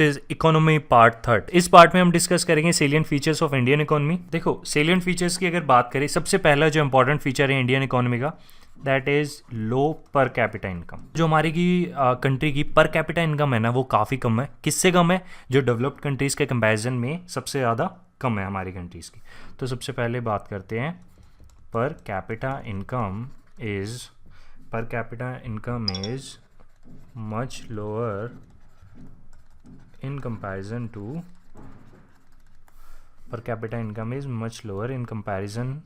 Is economy part third. इस part में हम डिस्कस करेंगे salient features of Indian economy. देखो सेलियंट फीचर्स की अगर बात करें, सबसे पहला जो इंपॉर्टेंट फीचर है इंडियन इकोनॉमी का, दैट इज लो पर कैपिटा इनकम। जो हमारी की कंट्री की पर कैपिटा इनकम है ना, वो काफ़ी कम है। किससे कम है? जो डेवलप्ड कंट्रीज़ के कंपैरिजन में सबसे ज़्यादा कम है हमारी कंट्रीज़ की। तो सबसे पहले बात करते हैं पर capita income is much lower in comparison to per capita income is much lower in comparison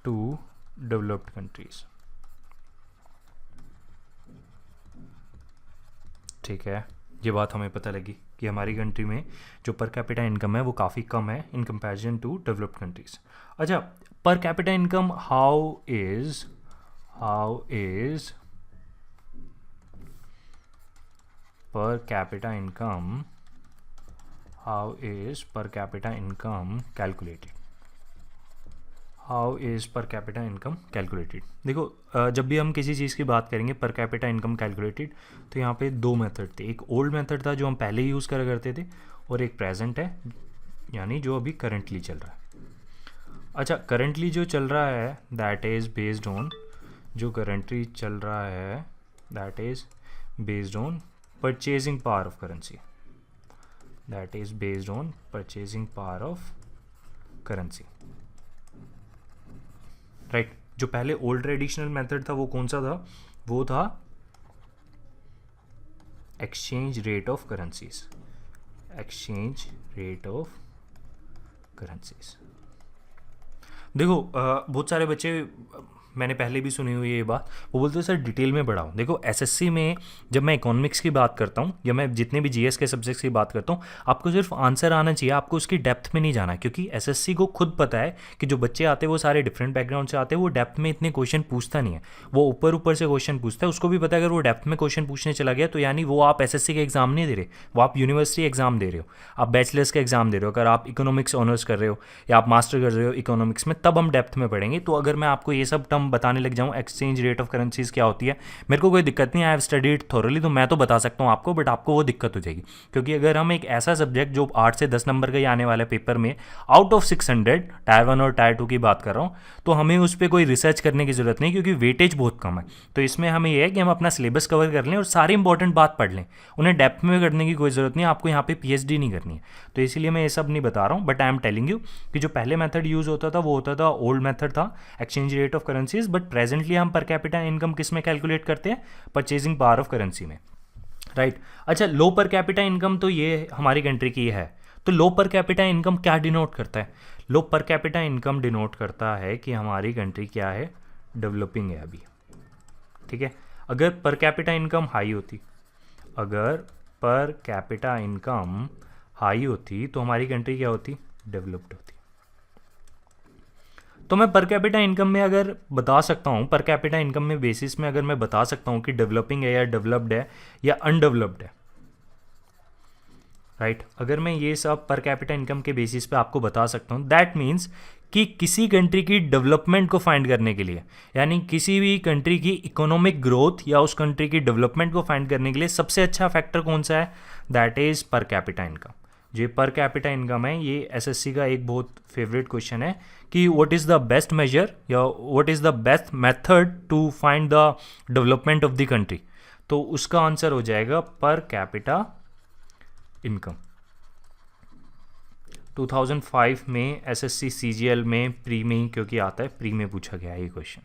to developed countries। ठीक है, ये बात हमें पता लगी कि हमारी कंट्री में जो पर कैपिटा इनकम है वो काफ़ी कम है in comparison to developed countries. अच्छा, पर capita income how is per capita income calculated? देखो जब भी हम किसी चीज़ की बात करेंगे पर कैपिटा इनकम कैलकुलेटेड, तो यहाँ पे दो मेथड थे। एक ओल्ड मेथड था जो हम पहले यूज़ करा करते थे, और एक प्रेजेंट है यानी जो अभी करंटली चल रहा है। अच्छा, करंटली जो चल रहा है that is based on purchasing power of currency। Right. जो पहले ओल्ड ट्रेडिशनल मेथड था वो कौन सा था? वो था एक्सचेंज रेट ऑफ करेंसीज। देखो बहुत सारे बच्चे, मैंने पहले भी सुनी हुई है ये बात, वो बोलते हैं सर डिटेल में बढ़ाओ। देखो एसएससी में जब मैं इकोनॉमिक्स की बात करता हूँ या मैं जितने भी जीएस के सब्जेक्ट्स की बात करता हूँ, आपको सिर्फ आंसर आना चाहिए, आपको उसकी डेप्थ में नहीं जाना। क्योंकि एसएससी को खुद पता है कि जो बच्चे आते हैं वो सारे डिफरेंट बैकग्राउंड से आते हैं, वो डेप्थ में इतने क्वेश्चन पूछता नहीं है, वो ऊपर ऊपर से क्वेश्चन पूछता है। उसको भी पता है अगर वो डेप्थ में क्वेश्चन पूछने चला गया तो यानी वो आप एसएससी के एग्जाम नहीं दे रहे, वो आप यूनिवर्सिटी एग्जाम दे रहे हो, आप बैचलर्स का एग्जाम दे रहे हो। अगर आप इकोनॉमिक्स ऑनर्स कर रहे हो या आप मास्टर कर रहे हो इकोनॉमिक्स में, तब हम डेप्थ में पढ़ेंगे। तो अगर मैं आपको ये सब टर्म बताने लग जाऊँ, एक्सचेंज रेट ऑफ करेंसीज क्या होती है, मेरे को कोई दिक्कत नहीं, आई हैव स्टडीड थोरली, तो मैं तो बता सकता हूँ आपको, बट आपको वो दिक्कत हो जाएगी। क्योंकि अगर हम एक ऐसा सब्जेक्ट जो 8 से 10 नंबर का ही आने वाला पेपर में आउट ऑफ 600 टायर 1 और टायर 2 की बात कर रहा हूँ, तो हमें उस पर कोई रिसर्च करने की ज़रूरत नहीं, क्योंकि वेटेज बहुत कम है। तो इसमें हमें यह है कि हम अपना सिलेबस कवर कर लें और सारी इंपॉर्टेंट बात पढ़ लें, उन्हें डेप्थ में करने की कोई ज़रूरत नहीं, आपको यहाँ पे पीएचडी नहीं करनी है। तो इसीलिए मैं ये सब नहीं बता रहा हूँ, but I am telling you कि जो पहले मेथड यूज़ होता था वो होता था ओल्ड मेथड था exchange rate of currencies, but presently हम पर कैपिटा इनकम किस में कैलकुलेट करते हैं? परचेजिंग पावर ऑफ करेंसी में, राइट। अच्छा, लो पर कैपिटा इनकम तो ये हमारी कंट्री की है। तो लो पर कैपिटा इनकम क्या डिनोट करता है? लो पर कैपिटा इनकम डिनोट करता है कि हमारी कंट्री क्या है? डेवलपिंग है अभी, ठीक है। अगर पर कैपिटा इनकम हाई होती तो हमारी कंट्री क्या होती? डेवलप्ड होती। तो मैं पर कैपिटा इनकम में अगर बता सकता हूँ, पर कैपिटा इनकम में बेसिस में अगर मैं बता सकता हूँ कि डेवलपिंग है या डेवलप्ड है या अनडेवलप्ड है, राइट। अगर मैं ये सब पर कैपिटा इनकम के बेसिस पे आपको बता सकता हूँ, दैट मीन्स कि किसी कंट्री की डेवलपमेंट को फाइंड करने के लिए, यानी किसी भी कंट्री की इकोनॉमिक ग्रोथ या उस कंट्री की डेवलपमेंट को फाइंड करने के लिए सबसे अच्छा फैक्टर कौन सा है? दैट इज़ पर कैपिटा इनकम। जो पर कैपिटा इनकम है, ये एसएससी का एक बहुत फेवरेट क्वेश्चन है कि what is the best major या what is the best method to find the development of the country. तो उसका आंसर हो जाएगा पर कैपिटा इनकम। 2005 में एसएससी सीजीएल में प्री में ही, क्योंकि आता है प्री में पूछा गया ये क्वेश्चन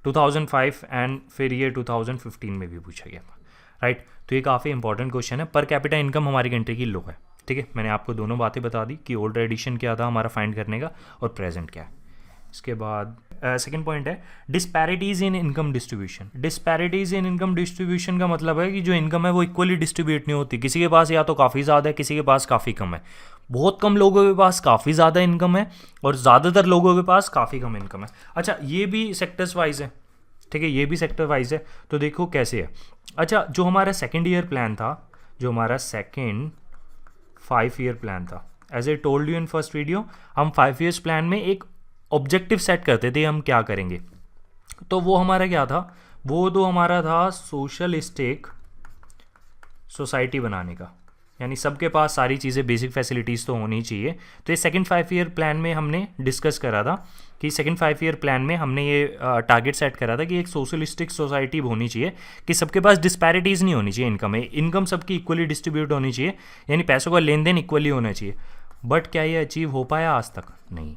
2005, एंड फिर ये 2015 में भी पूछा गया था, राइट। तो ये काफ़ी इंपॉर्टेंट क्वेश्चन है। पर कैपिटा इनकम हमारी कंट्री की लो है, ठीक है। मैंने आपको दोनों बातें बता दी कि ओल्ड एडिशन क्या था हमारा फाइंड करने का और प्रेजेंट क्या है। इसके बाद सेकंड पॉइंट है डिस्पैरिटीज़ इन इनकम डिस्ट्रीब्यूशन। डिस्पैरिटीज़ इन इनकम डिस्ट्रीब्यूशन का मतलब है कि जो इनकम है वो इक्वली डिस्ट्रीब्यूट नहीं होती। किसी के पास या तो काफ़ी ज़्यादा है, किसी के पास काफ़ी कम है। बहुत कम लोगों के पास काफ़ी ज़्यादा इनकम है और ज़्यादातर लोगों के पास काफ़ी कम इनकम है। अच्छा, ये भी सेक्टर्स वाइज है, ठीक है, ये भी सेक्टर वाइज है। तो देखो कैसे है। अच्छा, जो हमारा सेकेंड ईयर प्लान था, जो हमारा सेकेंड 5 ईयर प्लान था, as I told you in first video, हम 5 ईयर्स प्लान में एक ऑब्जेक्टिव सेट करते थे हम क्या करेंगे। तो वो हमारा क्या था? वो तो हमारा था सोशलिस्टिक सोसाइटी बनाने का, यानी सबके पास सारी चीज़ें बेसिक फैसिलिटीज़ तो होनी चाहिए। तो ये सेकंड 5 ईयर प्लान में हमने डिस्कस करा था कि सेकंड 5 ईयर प्लान में हमने ये टारगेट सेट करा था कि एक सोशलिस्टिक सोसाइटी होनी चाहिए कि सबके पास डिस्पैरिटीज़ नहीं होनी चाहिए इनकम में, इनकम सबकी इक्वली डिस्ट्रीब्यूट होनी चाहिए, यानी पैसों का लेन देन इक्वली होना चाहिए। बट क्या ये अचीव हो पाया आज तक? नहीं।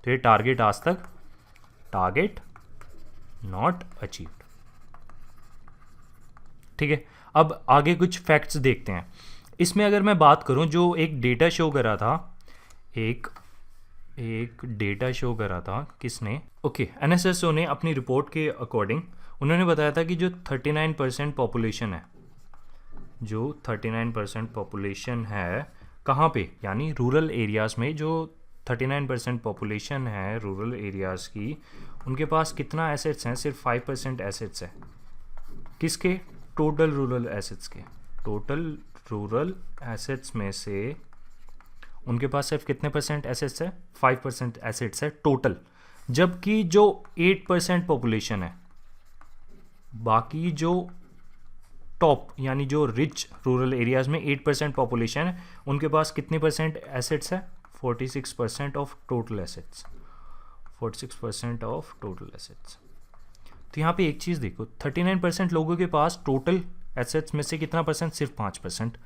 तो ये टारगेट आज तक, टारगेट नॉट अचीव्ड। ठीक है, अब आगे कुछ फैक्ट्स देखते हैं। इसमें अगर मैं बात करूं, जो एक डेटा शो करा था, एक डेटा शो करा था किसने, ओके, एनएसएसओ ने अपनी रिपोर्ट के अकॉर्डिंग उन्होंने बताया था कि जो 39% पॉपुलेशन है, जो 39% पॉपुलेशन है कहाँ पे, यानी रूरल एरियाज़ में, जो 39% पॉपुलेशन है रूरल एरियाज़ की, उनके पास कितना एसेट्स हैं? सिर्फ 5% एसेट्स है। किसके? टोटल रूरल एसेट्स के। टोटल रूरल एसेट्स में से उनके पास सिर्फ कितने परसेंट एसेट्स है? 5% एसेट्स है टोटल। जबकि जो 8% पॉपुलेशन है, बाकी जो टॉप यानी जो रिच रूरल एरियाज में 8% पॉपुलेशन है, उनके पास कितने परसेंट एसेट्स है? 46% of total assets. 46% of total assets. तो यहाँ पे एक चीज़ देखो, 39% लोगों के पास टोटल एसेट्स में से कितना परसेंट? सिर्फ 5%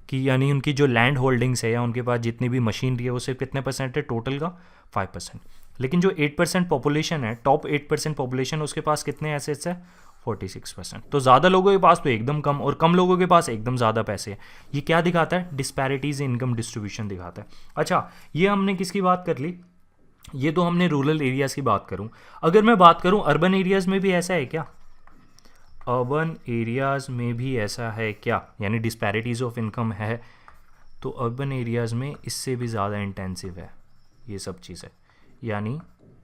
की, यानी उनकी जो लैंड होल्डिंग्स है या उनके पास जितनी भी मशीनरी है वो सिर्फ कितने परसेंट है टोटल का? 5%। लेकिन जो 8% पॉपुलेशन है, टॉप 8% पॉपुलेशन, उसके पास कितने एसेट्स है? 46%। तो ज़्यादा लोगों के पास तो एकदम कम, और कम लोगों के पास एकदम ज़्यादा पैसे हैं। ये क्या दिखाता है? डिस्पैरिटीज इनकम डिस्ट्रीब्यूशन दिखाता है। अच्छा, ये हमने किसकी बात कर ली? ये तो हमने रूरल एरियाज़ की बात करूं। अगर मैं बात करूं अर्बन एरियाज़ में भी ऐसा है क्या? अर्बन एरियाज़ में भी ऐसा है क्या, यानी डिस्पैरिटीज़ ऑफ इनकम है? तो अर्बन एरियाज़ में इससे भी ज़्यादा इंटेंसिव है ये सब चीज़ें, यानी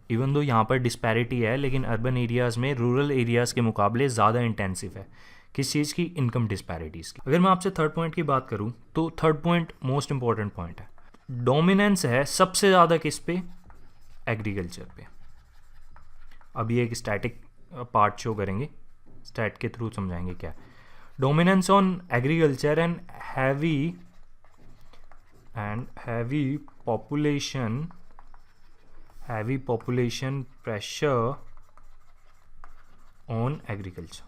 इवन दो यहाँ पर डिस्पैरिटी है, लेकिन अर्बन एरियाज़ में रूरल एरियाज़ के मुकाबले ज़्यादा इंटेंसिव है। किस चीज़ की? इनकम डिस्पैरिटीज़ की। अगर मैं आपसे थर्ड पॉइंट की बात करूँ, तो third point most important point है। डोमिनेंस है सबसे ज़्यादा किस पे? एग्रीकल्चर पे। अभी एक स्टैटिक पार्ट शो करेंगे, स्टैट के थ्रू समझाएंगे क्या। Dominance on agriculture and heavy population pressure on agriculture.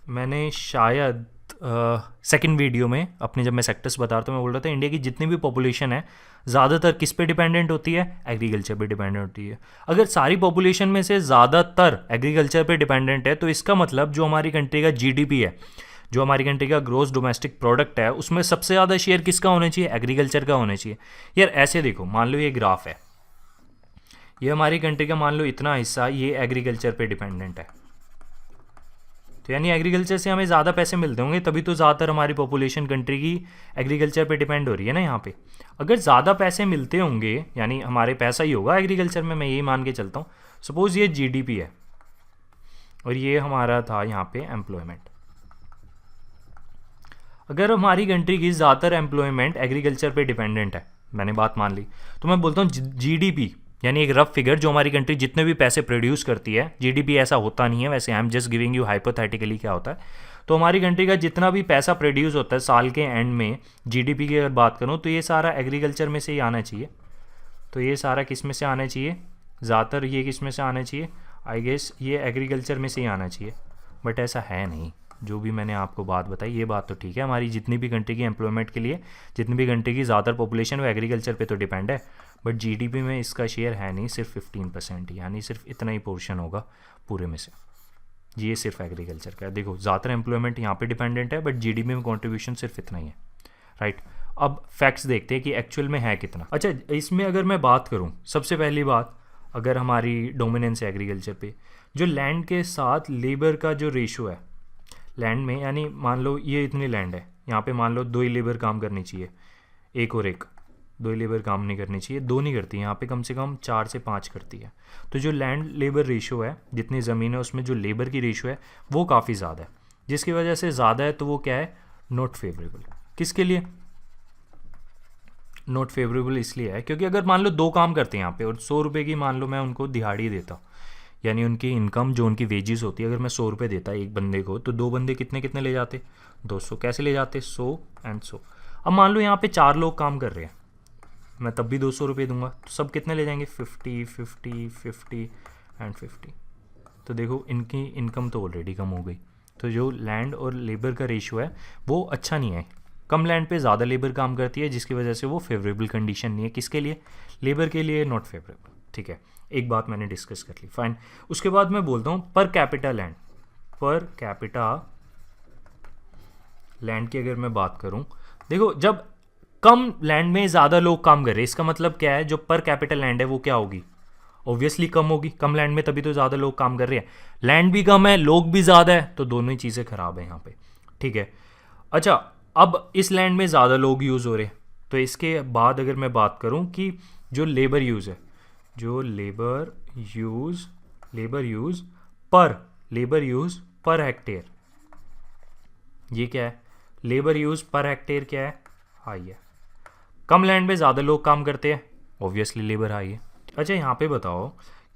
मैंने शायद सेकंड वीडियो में अपने जब मैं सेक्टर्स बता रहा था, मैं बोल रहा था इंडिया की जितनी भी पॉपुलेशन है ज़्यादातर किस पे डिपेंडेंट होती है? एग्रीकल्चर पे डिपेंडेंट होती है। अगर सारी पॉपुलेशन में से ज़्यादातर एग्रीकल्चर पे डिपेंडेंट है, तो इसका मतलब जो हमारी कंट्री का जीडीपी है, जो हमारी कंट्री का ग्रोस डोमेस्टिक प्रोडक्ट है, उसमें सबसे ज़्यादा शेयर किसका होना चाहिए? एग्रीकल्चर का होना चाहिए। यार ऐसे देखो, मान लो ये ग्राफ है, ये हमारी कंट्री का मान लो इतना हिस्सा ये एग्रीकल्चर पे डिपेंडेंट है, तो यानी एग्रीकल्चर से हमें ज़्यादा पैसे मिलते होंगे, तभी तो ज़्यादातर हमारी पॉपुलेशन कंट्री की एग्रीकल्चर पे डिपेंड हो रही है ना यहाँ पे। अगर ज़्यादा पैसे मिलते होंगे, यानी हमारे पैसा ही होगा एग्रीकल्चर में, मैं यही मान के चलता हूँ। सपोज़ ये जीडीपी है और ये हमारा था यहाँ पे एम्प्लॉयमेंट। अगर हमारी कंट्री की ज़्यादातर एम्प्लॉयमेंट एग्रीकल्चर पे डिपेंडेंट है, मैंने बात मान ली, तो मैं बोलता हूँ जीडीपी, यानी एक रफ फिगर, जो हमारी कंट्री जितने भी पैसे प्रोड्यूस करती है, जीडीपी ऐसा होता नहीं है वैसे, I am just giving you hypothetically क्या होता है, तो हमारी कंट्री का जितना भी पैसा प्रोड्यूस होता है साल के एंड में, जीडीपी की अगर बात करूँ, तो ये सारा एग्रीकल्चर में से ही आना चाहिए। तो ये सारा किस में से आना चाहिए? ज़्यादातर ये किस में से आना चाहिए? आई गेस ये एग्रीकल्चर में से ही आना चाहिए, बट ऐसा है नहीं। जो भी मैंने आपको बात बताई ये बात तो ठीक है, हमारी जितनी भी कंट्री की एम्प्लॉयमेंट के लिए जितनी भी कंट्री की ज़्यादातर पॉपुलेशन वो एग्रीकल्चर पे तो डिपेंड है, बट जीडीपी में इसका शेयर है नहीं, सिर्फ 15%, यानी सिर्फ इतना ही पोर्शन होगा पूरे में से, ये सिर्फ एग्रीकल्चर का है। देखो ज़्यादातर एम्प्लॉयमेंट यहाँ पे डिपेंडेंट है, बट जीडीपी में कॉन्ट्रीब्यूशन सिर्फ इतना ही है, राइट। अब फैक्ट्स देखते हैं कि एक्चुअल में है कितना। अच्छा, इसमें अगर मैं बात करूँ, सबसे पहली बात, अगर हमारी डोमिनेंस है एग्रीकल्चर पे, जो लैंड के साथ लेबर का जो रेशो है लैंड में, यानी मान लो ये इतनी लैंड है, यहाँ पे मान लो 2 ही लेबर काम करनी चाहिए, एक और एक, 2 ही लेबर काम नहीं करनी चाहिए, 2 नहीं करती, यहाँ पे कम से कम 4 से 5 करती है। तो जो लैंड लेबर रेशो है, जितनी ज़मीन है उसमें जो लेबर की रेशो है वो काफ़ी ज़्यादा है, जिसकी वजह से ज़्यादा है, तो वो क्या है? Not favourable. किसके लिए नॉट फेवरेबल? इसलिए है क्योंकि अगर मान लो 2 काम करते हैं यहाँ पे और 100 रुपये की मान लो मैं उनको दिहाड़ी देता हूँ, यानी उनकी इनकम जो उनकी वेजेस होती है, अगर मैं 100 रुपये देता एक बंदे को तो दो बंदे कितने कितने ले जाते, 200। कैसे ले जाते, 100 एंड 100। अब मान लो यहाँ पे 4 लोग काम कर रहे हैं, मैं तब भी 200 रुपये दूंगा, तो सब कितने ले जाएंगे, 50 50 50 एंड 50। तो देखो इनकी इनकम तो ऑलरेडी कम हो गई। तो जो लैंड और लेबर का रेशियो है वो अच्छा नहीं है, कम लैंड पे ज़्यादा लेबर काम करती है, जिसकी वजह से वो फेवरेबल कंडीशन नहीं है। किसके लिए, लेबर के लिए, नॉट फेवरेबल। ठीक है, एक बात मैंने डिस्कस कर ली, फाइन। उसके बाद मैं बोलता हूँ per capita land. Per capita land की अगर मैं बात करूँ, देखो जब कम लैंड में ज़्यादा लोग काम कर रहे हैं, इसका मतलब क्या है, जो पर कैपिटल लैंड है वो क्या होगी, ऑब्वियसली कम होगी। कम लैंड में तभी तो ज़्यादा लोग काम कर रहे हैं, लैंड भी कम है, लोग भी ज़्यादा है, तो दोनों ही चीज़ें ख़राब है यहाँ पे। ठीक है, अच्छा अब इस लैंड में ज़्यादा लोग यूज़ हो रहे हैं, तो इसके बाद अगर मैं बात करूँ कि जो लेबर यूज़ है, जो लेबर यूज़ पर हेक्टेयर, ये क्या है, लेबर यूज़ पर हेक्टेयर क्या है, हाई है। कम लैंड में ज़्यादा लोग काम करते हैं, ऑब्वियसली लेबर हाई है। अच्छा यहाँ पे बताओ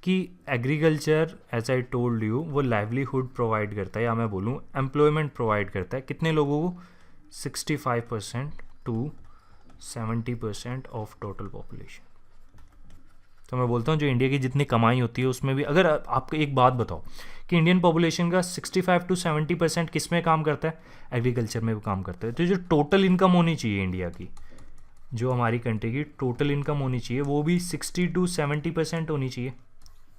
कि agriculture as I told you वो लाइवलीहुड प्रोवाइड करता है, या मैं बोलूँ एम्प्लॉयमेंट प्रोवाइड करता है कितने लोगों को, 65% टू 70% ऑफ टोटल पॉपुलेशन। तो मैं बोलता हूँ जो इंडिया की जितनी कमाई होती है उसमें भी, अगर आपको एक बात बताओ कि इंडियन पॉपुलेशन का 65 टू 70% किस में काम करता है, एग्रीकल्चर में भी काम करता है। तो जो टोटल इनकम होनी चाहिए इंडिया की, जो हमारी कंट्री की टोटल इनकम होनी चाहिए, वो भी 60 टू 70% होनी चाहिए।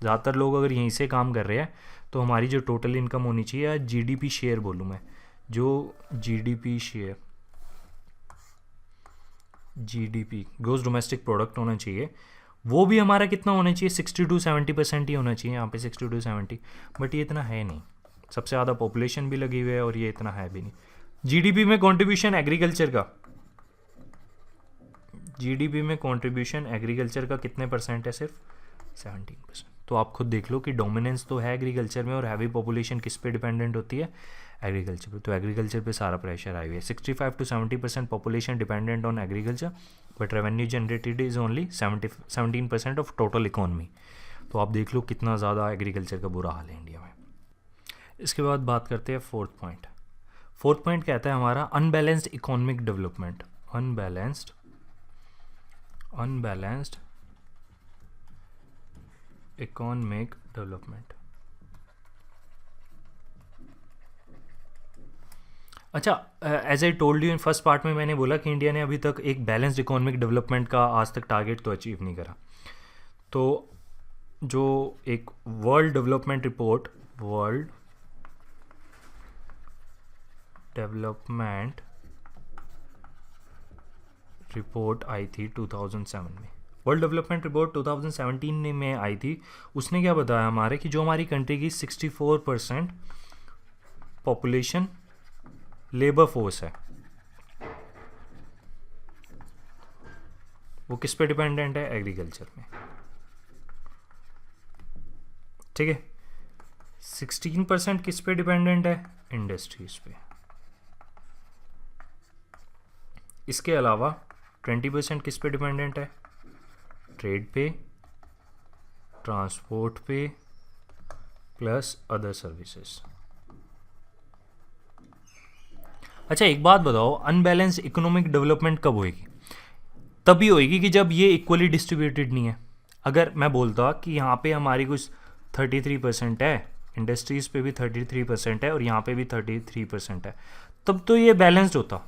ज़्यादातर लोग अगर यहीं से काम कर रहे हैं तो हमारी जो टोटल इनकम होनी चाहिए, या जीडीपी शेयर बोलूँ मैं, जो GDP share, GDP gross domestic product होना चाहिए, वो भी हमारा कितना होना चाहिए, 60 टू 70% ही होना चाहिए। यहाँ पे 60 टू 70, बट ये इतना है नहीं, सबसे ज़्यादा पॉपुलेशन भी लगी हुई है और ये इतना है भी नहीं। जीडीपी में कंट्रीब्यूशन एग्रीकल्चर का, जीडीपी में कंट्रीब्यूशन एग्रीकल्चर का कितने परसेंट है, सिर्फ 17%। तो आप खुद देख लो कि डोमिनेंस तो है एग्रीकल्चर में, और हैवी पॉपुलेशन किस पे डिपेंडेंट होती है, एग्रीकल्चर पे। तो एग्रीकल्चर पे सारा प्रेशर आई हुई है। 65 to 70% population dependent on agriculture, but revenue generated is only 17% of total economy. तो आप देख लो कितना ज़्यादा एग्रीकल्चर का बुरा हाल है इंडिया में। इसके बाद बात करते हैं फोर्थ पॉइंट। फोर्थ पॉइंट कहता है हमारा unbalanced economic development. Unbalanced economic development. अच्छा, as I told you in first part में मैंने बोला कि इंडिया ने अभी तक एक बैलेंस्ड इकोनॉमिक डेवलपमेंट का आज तक टारगेट तो अचीव नहीं करा। तो जो एक वर्ल्ड डेवलपमेंट रिपोर्ट आई थी 2007 में, वर्ल्ड डेवलपमेंट रिपोर्ट 2017 में आई थी। उसने क्या बताया हमारे कि जो हमारी कंट्री की 64% पॉपुलेशन लेबर फोर्स है, वो किस पे डिपेंडेंट है, एग्रीकल्चर में। ठीक है, 16% किस पे डिपेंडेंट है, इंडस्ट्रीज पे। इसके अलावा 20% किस पे डिपेंडेंट है, ट्रेड पे, ट्रांसपोर्ट पे, प्लस अदर सर्विसेज। अच्छा एक बात बताओ, अनबैलेंस इकोनॉमिक डेवलपमेंट कब होएगी, तभी होएगी कि जब ये इक्वली डिस्ट्रीब्यूटेड नहीं है। अगर मैं बोलता कि यहाँ पे हमारी कुछ 33% है, इंडस्ट्रीज़ पे भी 33% है और यहाँ पे भी 33% है, तब तो ये बैलेंस्ड होता।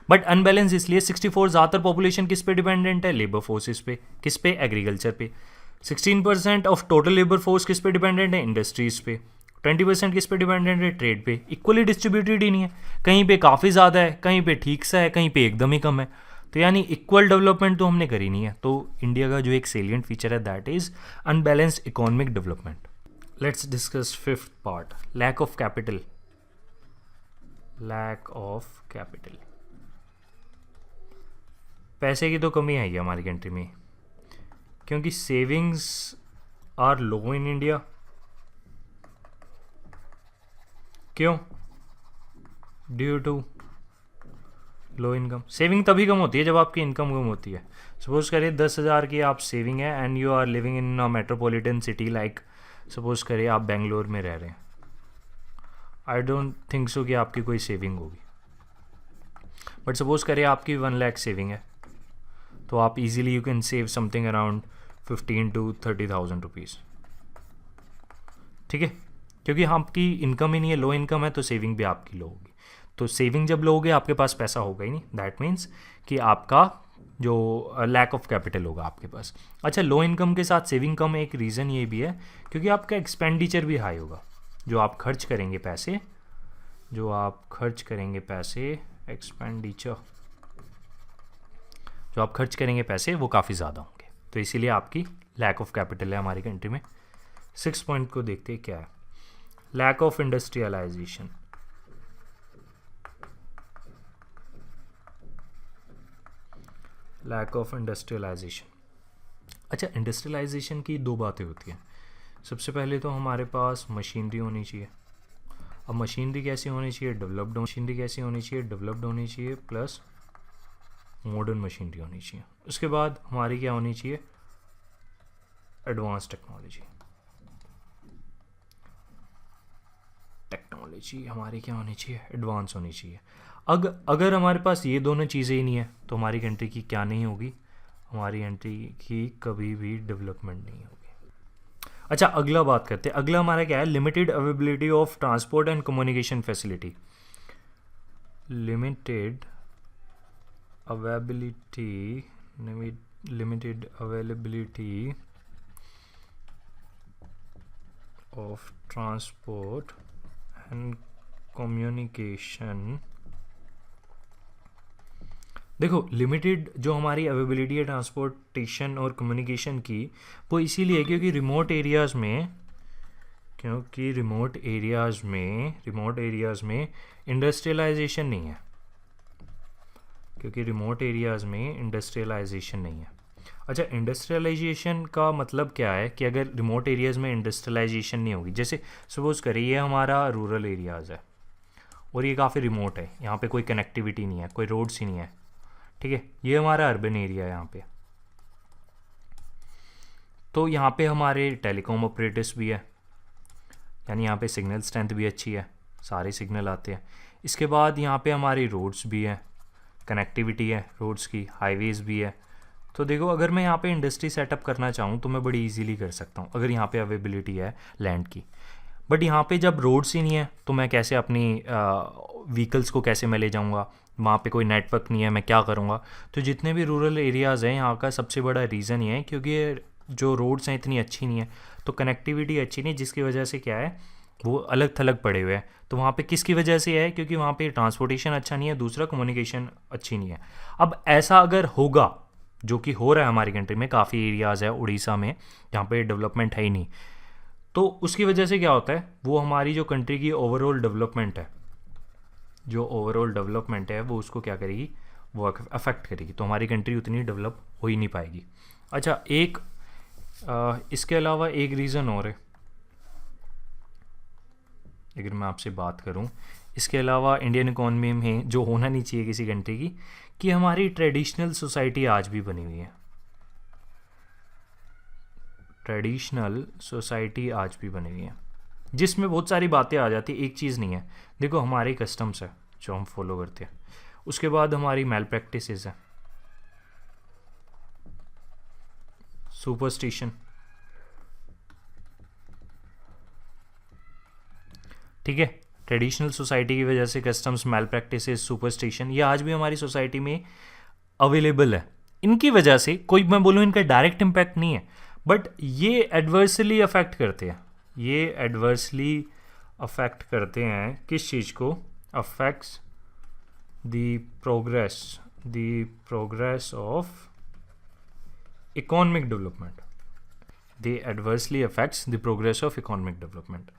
बट अनबैलेंस इसलिए 64 ज़्यादातर पॉपुलेशन किस पे डिपेंडेंट है, लेबर फोर्सेस पे। किस पे, एग्रीकल्चर पे। 16% ऑफ टोटल लेबर फोर्स किस पे डिपेंडेंट है, इंडस्ट्रीज़ पे। 20% किस पे डिपेंडेंट है, ट्रेड पे। इक्वली डिस्ट्रीब्यूटेड ही नहीं है, कहीं पे काफ़ी ज़्यादा है, कहीं पे ठीक सा है, कहीं पे एकदम ही कम है। तो यानी इक्वल डेवलपमेंट तो हमने करी नहीं है। तो इंडिया का जो एक सेलिएंट फीचर है that is unbalanced economic development. Let's discuss fifth part, lack of capital. Lack of capital, पैसे की तो कमी आई है हमारी कंट्री में, क्योंकि savings are low in India. क्यों, due to low income. Saving तभी कम होती है जब आपकी इनकम कम होती है। सपोज करिए 10,000 की आप सेविंग है and you are living in a metropolitan city like suppose करिए आप बेंगलोर में रह रहे हैं, आई डोंट थिंक सो कि आपकी कोई सेविंग होगी, बट सपोज़ करिए आपकी 1 लाख सेविंग है, तो आप easily you can save something around 15 to 30,000 rupees, ठीक है, क्योंकि आपकी इनकम ही नहीं है, लो इनकम है, तो सेविंग भी आपकी लो होगी। तो सेविंग जब लोगे आपके पास पैसा होगा ही नहीं, दैट मीन्स कि आपका जो लैक ऑफ कैपिटल होगा आपके पास। अच्छा, लो इनकम के साथ सेविंग कम एक रीज़न ये भी है क्योंकि आपका एक्सपेंडिचर भी हाई होगा, जो आप खर्च करेंगे पैसे, एक्सपेंडिचर जो आप खर्च करेंगे पैसे वो काफ़ी ज़्यादा होंगे, तो इसीलिए आपकी लैक ऑफ कैपिटल है हमारी कंट्री में। 6 पॉइंट को देखते हैं क्या है, lack of industrialisation. Lack of industrialisation. अच्छा, इंडस्ट्रियलाइजेशन की 2 बातें होती हैं। सबसे पहले तो हमारे पास मशीनरी होनी चाहिए। अब मशीनरी कैसी होनी चाहिए, डेवलप्ड होनी चाहिए, प्लस मॉडर्न मशीनरी होनी चाहिए। उसके बाद हमारी क्या होनी चाहिए, एडवांस टेक्नोलॉजी हमारी क्या होनी चाहिए, एडवांस होनी चाहिए। अगर हमारे पास ये दोनों चीज़ें ही नहीं है तो हमारी कंट्री की क्या नहीं होगी, हमारी कंट्री की कभी भी डेवलपमेंट नहीं होगी। अच्छा, अगला बात करते हैं। अगला हमारा क्या है, limited availability of transport and communication facility. Limited availability of transport and communication. देखो, लिमिटेड जो हमारी अवेलेबिलिटी है ट्रांसपोर्टेशन और कम्युनिकेशन की, वो इसीलिए क्योंकि रिमोट एरियाज़ में इंडस्ट्रियलाइजेशन नहीं है, अच्छा, इंडस्ट्रियलाइजेशन का मतलब क्या है कि अगर रिमोट एरियाज़ में इंडस्ट्रियलाइजेशन नहीं होगी, जैसे सपोज़ करिए ये हमारा रूरल एरियाज़ है और ये काफ़ी रिमोट है, यहाँ पे कोई कनेक्टिविटी नहीं है, कोई रोड्स ही नहीं है, ठीक है, ये हमारा अर्बन एरिया है यहाँ पे, तो यहाँ पे हमारे टेलीकॉम ऑपरेटर्स भी है, यानी यहाँ पे सिग्नल स्ट्रेंथ भी अच्छी है, सारे सिग्नल आते हैं। इसके बाद यहाँ पे हमारी रोड्स भी है, कनेक्टिविटी है रोड्स की, हाईवेज़ भी है। तो देखो, अगर मैं यहाँ पे इंडस्ट्री सेटअप करना चाहूँ तो मैं बड़ी इजीली कर सकता हूँ अगर यहाँ पे अवेलेबिलिटी है लैंड की, बट यहाँ पे जब रोड्स ही नहीं है तो मैं कैसे अपनी व्हीकल्स को कैसे मैं ले जाऊँगा, वहाँ पे कोई नेटवर्क नहीं है, मैं क्या करूँगा। तो जितने भी रूरल एरियाज़ हैं यहाँ का सबसे बड़ा रीज़न ये है क्योंकि जो रोड्स हैं इतनी अच्छी नहीं है, तो कनेक्टिविटी अच्छी नहीं, जिसकी वजह से क्या है वो अलग थलग पड़े हुए हैं। तो वहाँ पे किसकी वजह से है, क्योंकि वहाँ पे ट्रांसपोर्टेशन अच्छा नहीं है, दूसरा कम्युनिकेशन अच्छी नहीं है। अब ऐसा अगर होगा, जो कि हो रहा है हमारी कंट्री में, काफ़ी एरियाज़ है उड़ीसा में जहाँ पे डेवलपमेंट है ही नहीं, तो उसकी वजह से क्या होता है, वो हमारी जो कंट्री की ओवरऑल डेवलपमेंट है वो उसको क्या करेगी, वो अफेक्ट करेगी, तो हमारी कंट्री उतनी डेवलप हो ही नहीं पाएगी। अच्छा, इसके अलावा एक रीज़न और है, अगर मैं आपसे बात करूं, इसके अलावा इंडियन इकॉनमी में जो होना नहीं चाहिए किसी कंट्री की, कि हमारी ट्रेडिशनल सोसाइटी आज भी बनी हुई है, जिसमें बहुत सारी बातें आ जाती है, एक चीज़ नहीं है। देखो, हमारे कस्टम्स है जो हम फॉलो करते हैं, उसके बाद हमारी मैल प्रैक्टिसेस है, सुपरस्टिशन, ठीक है, ट्रेडिशनल सोसाइटी की वजह से कस्टम्स, मैल प्रैक्टिसेस, सुपरस्टिशन, ये आज भी हमारी सोसाइटी में अवेलेबल है। इनकी वजह से कोई, मैं बोलूँ इनका डायरेक्ट इम्पैक्ट नहीं है, बट ये एडवर्सली अफेक्ट करते हैं, किस चीज़ को, affects the progress of economic development, they adversely affects the progress of economic development.